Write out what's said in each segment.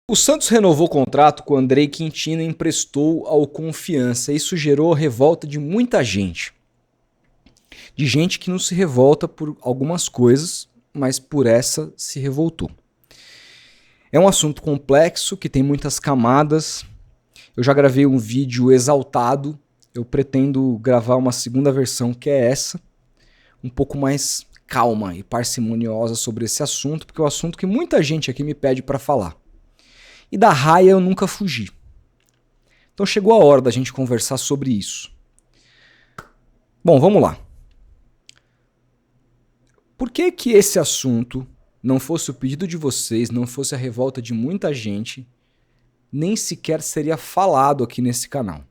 O Santos renovou o contrato com o Andrei Quintino e emprestou ao Confiança. Isso gerou a revolta de muita gente. De gente que não se revolta por algumas coisas, mas por essa se revoltou. É um assunto complexo que tem muitas camadas. Eu já gravei um vídeo exaltado. Eu pretendo gravar uma segunda versão que é essa, um pouco mais calma e parcimoniosa sobre esse assunto, porque é um assunto que muita gente aqui me pede para falar. E da raia eu nunca fugi. Então chegou a hora da gente conversar sobre isso. Bom, vamos lá. Por que que esse assunto não fosse o pedido de vocês, não fosse a revolta de muita gente, nem sequer seria falado aqui nesse canal?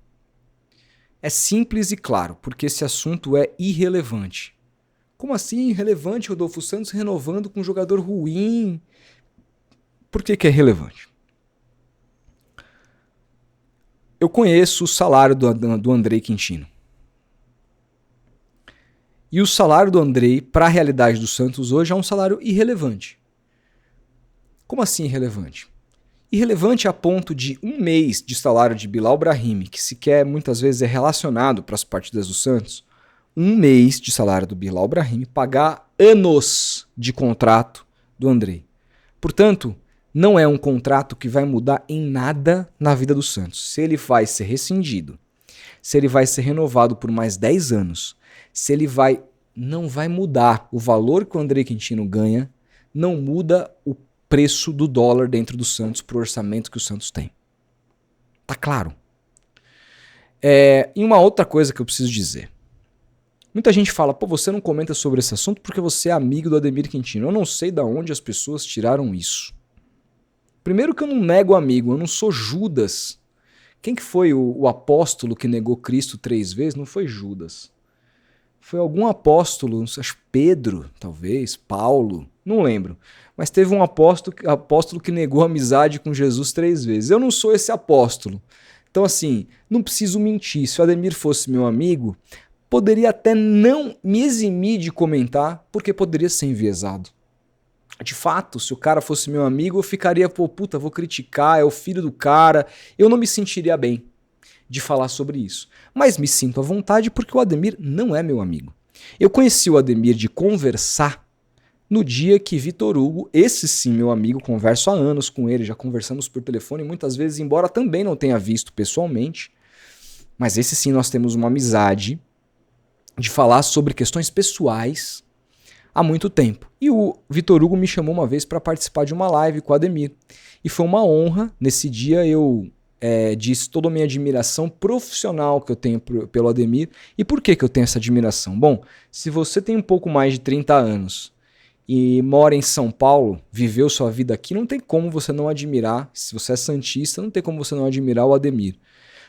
É simples e claro, porque esse assunto é irrelevante. Como assim irrelevante, Rodolfo Santos renovando com um jogador ruim? Por que que é relevante? Eu conheço o salário do Andrei Quintino. E o salário do Andrei, para a realidade do Santos hoje, é um salário irrelevante. Como assim irrelevante? Irrelevante a ponto de um mês de salário de Bilal Brahimi, que sequer muitas vezes é relacionado para as partidas do Santos, um mês de salário do Bilal Brahimi pagar anos de contrato do Andrei. Portanto, não é um contrato que vai mudar em nada na vida do Santos. Se ele vai ser rescindido, se ele vai ser renovado por mais 10 anos, se ele vai... Não vai mudar o valor que o Andrei Quintino ganha, não muda o preço do dólar dentro do Santos para o orçamento que o Santos tem. Tá claro? E uma outra coisa que eu preciso dizer. Muita gente fala, pô, você não comenta sobre esse assunto porque você é amigo do Ademir Quintino. Eu não sei de onde as pessoas tiraram isso. Primeiro que eu não nego amigo, eu não sou Judas. Quem que foi o apóstolo que negou Cristo 3 vezes? Não foi Judas. Foi algum apóstolo, não sei, Pedro, talvez, Paulo, não lembro. Mas teve um apóstolo que negou amizade com Jesus 3 vezes. Eu não sou esse apóstolo. Então assim, não preciso mentir. Se o Ademir fosse meu amigo, poderia até não me eximir de comentar, porque poderia ser enviesado. De fato, se o cara fosse meu amigo, eu ficaria, pô, puta, vou criticar, é o filho do cara. Eu não me sentiria bem de falar sobre isso. Mas me sinto à vontade porque o Ademir não é meu amigo. Eu conheci o Ademir de conversar no dia que Vitor Hugo, esse sim meu amigo, converso há anos com ele, já conversamos por telefone muitas vezes, embora também não tenha visto pessoalmente, mas esse sim nós temos uma amizade de falar sobre questões pessoais há muito tempo. E o Vitor Hugo me chamou uma vez para participar de uma live com o Ademir. E foi uma honra. Nesse dia eu disse toda a minha admiração profissional que eu tenho pelo Ademir. E por que eu tenho essa admiração? Bom, se você tem um pouco mais de 30 anos e mora em São Paulo, viveu sua vida aqui, não tem como você não admirar. Se você é santista, não tem como você não admirar o Ademir.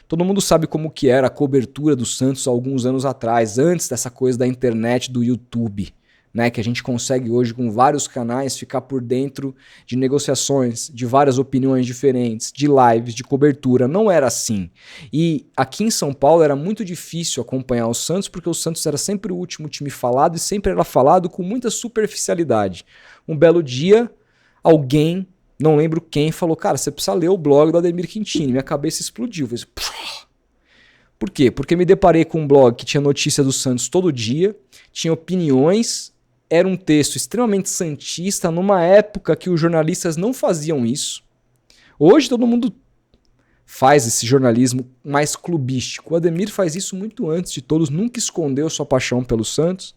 Todo mundo sabe como que era a cobertura do Santos há alguns anos atrás, antes dessa coisa da internet, do YouTube. Né, que a gente consegue hoje com vários canais ficar por dentro de negociações, de várias opiniões diferentes, de lives, de cobertura. Não era assim. E aqui em São Paulo era muito difícil acompanhar o Santos porque o Santos era sempre o último time falado e sempre era falado com muita superficialidade. Um belo dia, alguém, não lembro quem, falou, cara, você precisa ler o blog do Ademir Quintino. Minha cabeça explodiu. Fez... Por quê? Porque me deparei com um blog que tinha notícia do Santos todo dia, tinha opiniões. Era um texto extremamente santista numa época que os jornalistas não faziam isso. Hoje todo mundo faz esse jornalismo mais clubístico. O Ademir faz isso muito antes de todos, nunca escondeu sua paixão pelo Santos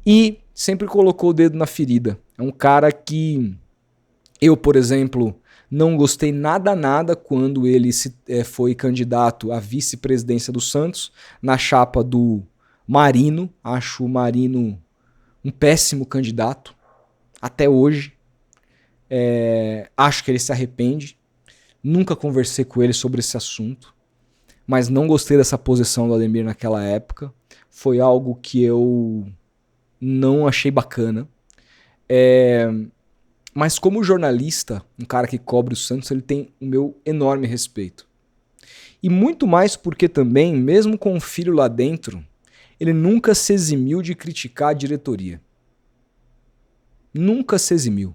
e sempre colocou o dedo na ferida. É um cara que eu, por exemplo, não gostei nada quando ele foi candidato à vice-presidência do Santos na chapa do Marino. Acho o Marino um péssimo candidato, até hoje. Acho que ele se arrepende. Nunca conversei com ele sobre esse assunto, mas não gostei dessa posição do Ademir naquela época. Foi algo que eu não achei bacana. Mas como jornalista, um cara que cobre o Santos, ele tem o meu enorme respeito. E muito mais porque também, mesmo com o filho lá dentro, ele nunca se eximiu de criticar a diretoria. Nunca se eximiu.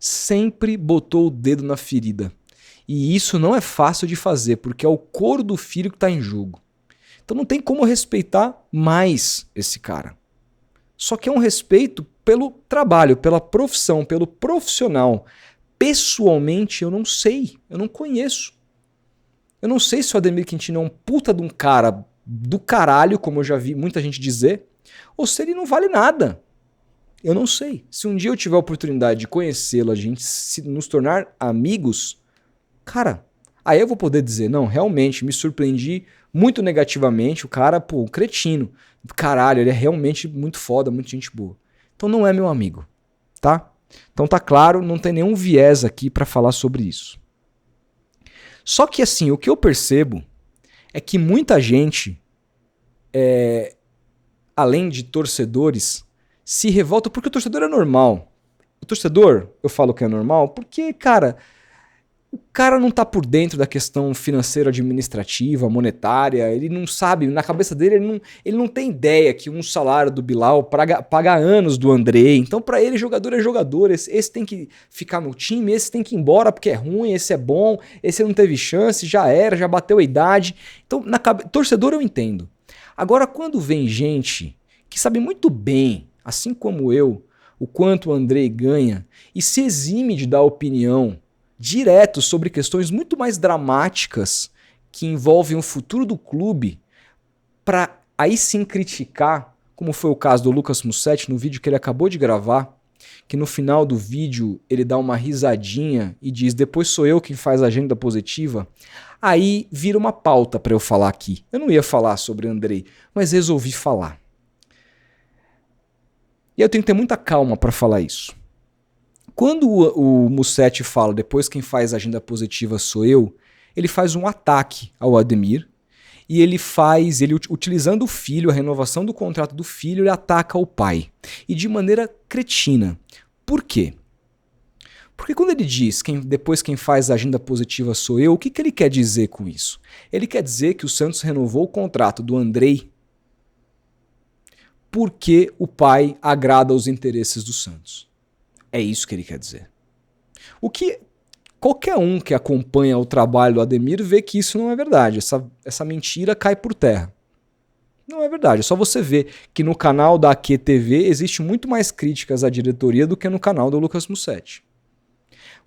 sempre botou o dedo na ferida. E isso não é fácil de fazer, porque é o couro do filho que está em jogo. Então não tem como respeitar mais esse cara. Só que é um respeito pelo trabalho, pela profissão, pelo profissional. Pessoalmente, eu não sei, eu não conheço. Eu não sei se o Ademir Quintino é um puta de um cara do caralho, como eu já vi muita gente dizer, ou se ele não vale nada. Eu não sei. Se um dia eu tiver a oportunidade de conhecê-lo, a gente nos tornar amigos, cara, aí eu vou poder dizer, não, realmente me surpreendi muito negativamente, o cara, pô, um cretino. Caralho, ele é realmente muito foda, muito gente boa. Então não é meu amigo, tá? Então tá claro, não tem nenhum viés aqui pra falar sobre isso. Só que assim, o que eu percebo é que muita gente, além de torcedores, se revolta porque o torcedor é normal. O torcedor, eu falo que é normal, porque, cara, o cara não tá por dentro da questão financeira, administrativa, monetária, ele não sabe, na cabeça dele ele não tem ideia que um salário do Bilal paga anos do Andrei, então pra ele jogador é jogador, esse tem que ficar no time, esse tem que ir embora porque é ruim, esse é bom, esse não teve chance, já era, já bateu a idade, então torcedor eu entendo. Agora quando vem gente que sabe muito bem, assim como eu, o quanto o Andrei ganha e se exime de dar opinião direto sobre questões muito mais dramáticas que envolvem o futuro do clube, para aí sim criticar, como foi o caso do Lucas Mussetti no vídeo que ele acabou de gravar, que no final do vídeo ele dá uma risadinha e diz: depois sou eu quem faz a agenda positiva. Aí vira uma pauta para eu falar aqui. Eu não ia falar sobre Andrei, mas resolvi falar. E eu tenho que ter muita calma para falar isso. Quando o Mussetti fala, depois quem faz a agenda positiva sou eu, ele faz um ataque ao Ademir e ele utilizando o filho, a renovação do contrato do filho, ele ataca o pai. E de maneira cretina. Por quê? Porque quando ele diz depois quem faz a agenda positiva sou eu, o que ele quer dizer com isso? Ele quer dizer que o Santos renovou o contrato do Andrei porque o pai agrada aos interesses do Santos. É isso que ele quer dizer. O que qualquer um que acompanha o trabalho do Ademir vê que isso não é verdade. Essa mentira cai por terra. Não é verdade. É só você ver que no canal da AQTV existe muito mais críticas à diretoria do que no canal do Lucas Mussetti.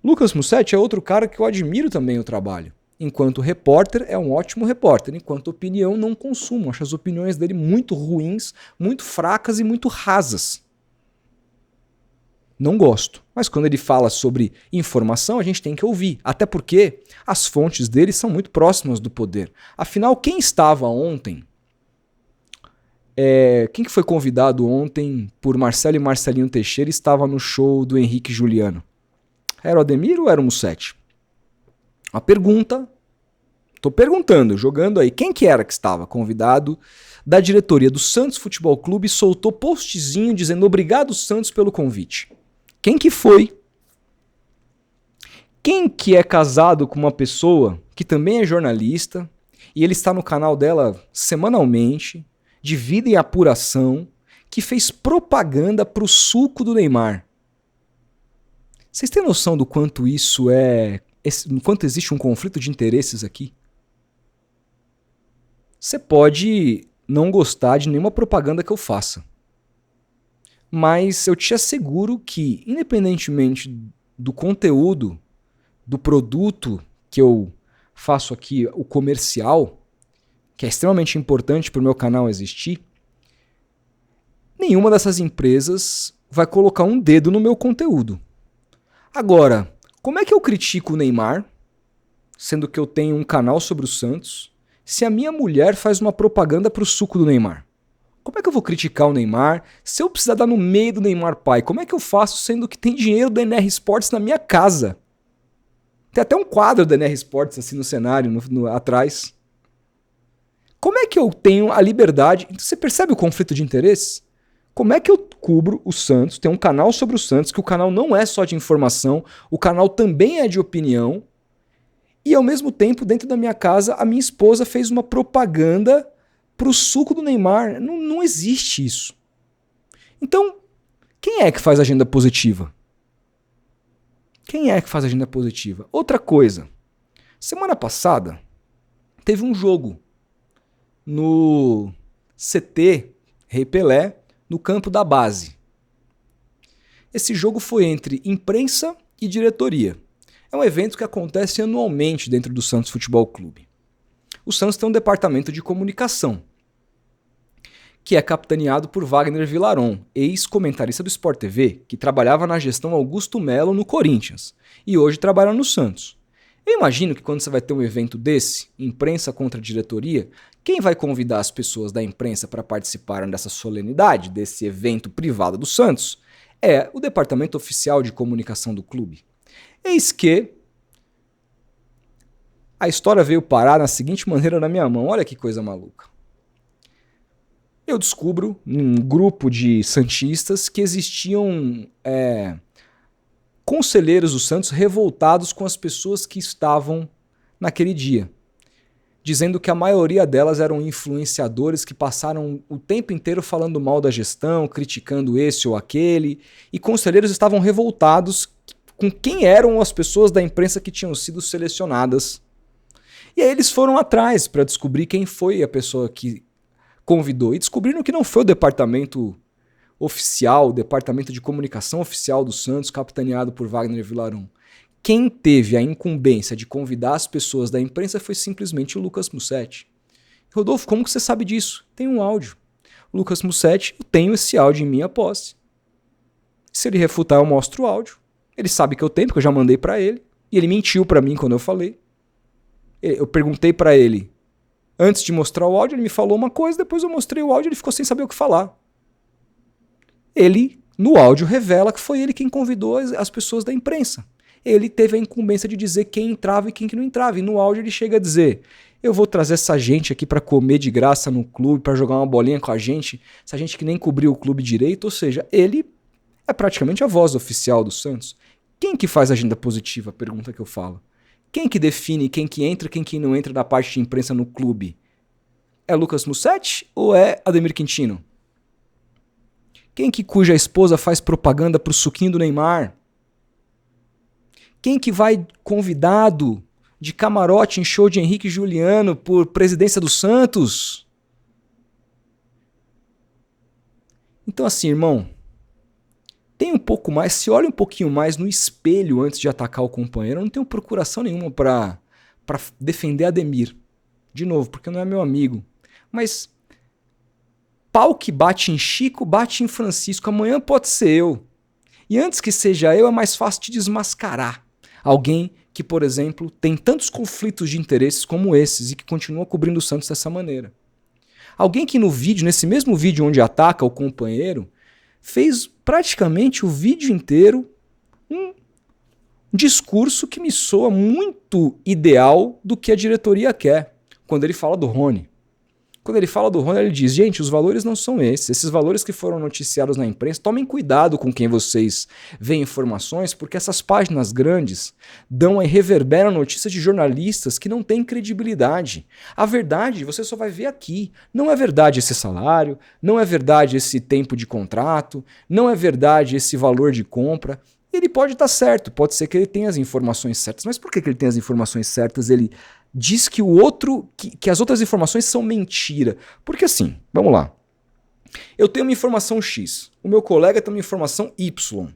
Lucas Mussetti é outro cara que eu admiro também o trabalho. Enquanto repórter, é um ótimo repórter. Enquanto opinião, não consumo. Acho as opiniões dele muito ruins, muito fracas e muito rasas. Não gosto. Mas quando ele fala sobre informação, a gente tem que ouvir. Até porque as fontes dele são muito próximas do poder. Afinal, quem estava ontem... quem que foi convidado ontem por Marcelo e Marcelinho Teixeira e estava no show do Henrique Juliano? Era o Ademir ou era o Mussetti? Uma pergunta. Tô perguntando, jogando aí. Quem que era que estava convidado da diretoria do Santos Futebol Clube e soltou postzinho dizendo obrigado Santos pelo convite? Quem que foi? Quem que é casado com uma pessoa que também é jornalista e ele está no canal dela semanalmente, de vida e apuração, que fez propaganda pro suco do Neymar? Vocês têm noção do quanto isso do quanto existe um conflito de interesses aqui? Você pode não gostar de nenhuma propaganda que eu faça. Mas eu te asseguro que, independentemente do conteúdo, do produto que eu faço aqui, o comercial, que é extremamente importante para o meu canal existir, nenhuma dessas empresas vai colocar um dedo no meu conteúdo. Agora, como é que eu critico o Neymar, sendo que eu tenho um canal sobre o Santos, se a minha mulher faz uma propaganda para o suco do Neymar? Como é que eu vou criticar o Neymar se eu precisar dar no meio do Neymar pai? Como é que eu faço sendo que tem dinheiro da NR Sports na minha casa? Tem até um quadro da NR Sports assim no cenário, atrás. Como é que eu tenho a liberdade? Então, você percebe o conflito de interesses? Como é que eu cubro o Santos? Tem um canal sobre o Santos, que o canal não é só de informação, o canal também é de opinião. E ao mesmo tempo, dentro da minha casa, a minha esposa fez uma propaganda pro suco do Neymar. Não existe isso. Então, quem é que faz agenda positiva? Quem é que faz agenda positiva? Outra coisa. Semana passada, teve um jogo no CT Rei Pelé, no campo da base. Esse jogo foi entre imprensa e diretoria. É um evento que acontece anualmente dentro do Santos Futebol Clube. O Santos tem um departamento de comunicação, que é capitaneado por Wagner Villaron, ex-comentarista do Sport TV, que trabalhava na gestão Augusto Melo no Corinthians e hoje trabalha no Santos. Eu imagino que quando você vai ter um evento desse, imprensa contra diretoria, quem vai convidar as pessoas da imprensa para participarem dessa solenidade, desse evento privado do Santos, é o departamento oficial de comunicação do clube. Eis que a história veio parar na seguinte maneira na minha mão. Olha que coisa maluca. Eu descubro num grupo de santistas que existiam conselheiros do Santos revoltados com as pessoas que estavam naquele dia, dizendo que a maioria delas eram influenciadores que passaram o tempo inteiro falando mal da gestão, criticando esse ou aquele, e conselheiros estavam revoltados com quem eram as pessoas da imprensa que tinham sido selecionadas. E aí eles foram atrás para descobrir quem foi a pessoa que convidou, e descobriram que não foi o departamento oficial, o departamento de comunicação oficial do Santos, capitaneado por Wagner Villaron. Quem teve a incumbência de convidar as pessoas da imprensa foi simplesmente o Lucas Mussetti. Rodolfo, como que você sabe disso? Tem um áudio. O Lucas Mussetti, eu tenho esse áudio em minha posse. Se ele refutar, eu mostro o áudio. Ele sabe que eu tenho, porque eu já mandei para ele. E ele mentiu para mim quando eu falei. Eu perguntei para ele, antes de mostrar o áudio, ele me falou uma coisa, depois eu mostrei o áudio e ele ficou sem saber o que falar. Ele, no áudio, revela que foi ele quem convidou as pessoas da imprensa. Ele teve a incumbência de dizer quem entrava e quem que não entrava. E no áudio ele chega a dizer, eu vou trazer essa gente aqui para comer de graça no clube, para jogar uma bolinha com a gente, essa gente que nem cobriu o clube direito. Ou seja, ele é praticamente a voz oficial do Santos. Quem que faz a agenda positiva? Pergunta que eu falo. Quem que define quem que entra e quem que não entra da parte de imprensa no clube? É Lucas Mussetti ou é Ademir Quintino? Quem que cuja esposa faz propaganda pro suquinho do Neymar? Quem que vai convidado de camarote em show de Henrique Juliano por presidência do Santos? Então assim, irmão, tem um pouco mais, se olha um pouquinho mais no espelho antes de atacar o companheiro. Eu não tenho procuração nenhuma para defender Ademir. De novo, porque não é meu amigo. Mas pau que bate em Chico, bate em Francisco. Amanhã pode ser eu. E antes que seja eu, é mais fácil de desmascarar alguém que, por exemplo, tem tantos conflitos de interesses como esses e que continua cobrindo o Santos dessa maneira. Alguém que no vídeo, nesse mesmo vídeo onde ataca o companheiro, fez praticamente o vídeo inteiro um discurso que me soa muito ideal do que a diretoria quer, quando ele fala do Rony. Quando ele fala do Rony, ele diz, gente, os valores não são esses valores que foram noticiados na imprensa, tomem cuidado com quem vocês veem informações, porque essas páginas grandes dão e reverberam notícias de jornalistas que não têm credibilidade. A verdade você só vai ver aqui. Não é verdade esse salário, não é verdade esse tempo de contrato, não é verdade esse valor de compra. Ele pode estar certo, pode ser que ele tenha as informações certas, mas por que ele tem as informações certas? Ele diz que o outro, que as outras informações são mentira. Porque assim, vamos lá. Eu tenho uma informação X, o meu colega tem uma informação Y.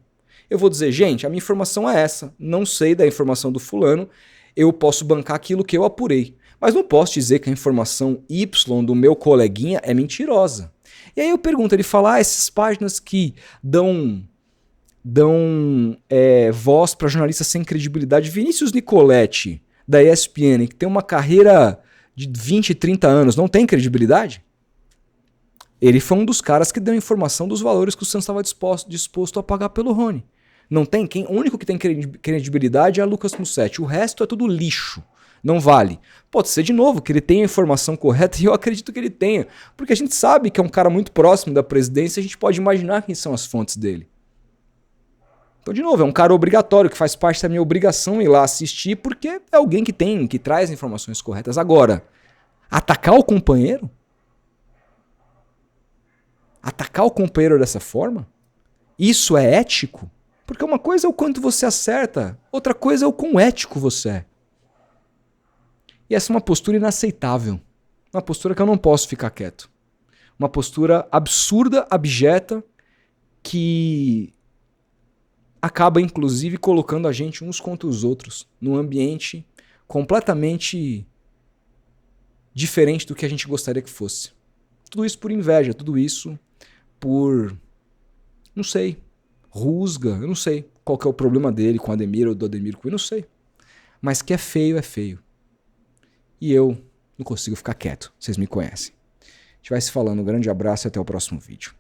Eu vou dizer, gente, a minha informação é essa, não sei da informação do fulano, eu posso bancar aquilo que eu apurei. Mas não posso dizer que a informação Y do meu coleguinha é mentirosa. E aí eu pergunto, ele fala, essas páginas que dão voz para jornalistas sem credibilidade, Vinícius Nicoletti, da ESPN, que tem uma carreira de 20, 30 anos, não tem credibilidade? Ele foi um dos caras que deu informação dos valores que o Santos estava disposto a pagar pelo Rony. Não tem quem, o único que tem credibilidade é Lucas Mussetti, o resto é tudo lixo, não vale. Pode ser de novo que ele tenha a informação correta e eu acredito que ele tenha, porque a gente sabe que é um cara muito próximo da presidência, a gente pode imaginar quem são as fontes dele. Então, de novo, é um cara obrigatório, que faz parte da minha obrigação ir lá assistir, porque é alguém que traz informações corretas. Agora, atacar o companheiro? Atacar o companheiro dessa forma? Isso é ético? Porque uma coisa é o quanto você acerta, outra coisa é o quão ético você é. E essa é uma postura inaceitável. Uma postura que eu não posso ficar quieto. Uma postura absurda, abjeta, que acaba inclusive colocando a gente uns contra os outros num ambiente completamente diferente do que a gente gostaria que fosse. Tudo isso por inveja, tudo isso por, não sei, rusga, eu não sei qual que é o problema dele com o Ademir ou do Ademir com ele, não sei. Mas que é feio, é feio. E eu não consigo ficar quieto, vocês me conhecem. A gente vai se falando, um grande abraço e até o próximo vídeo.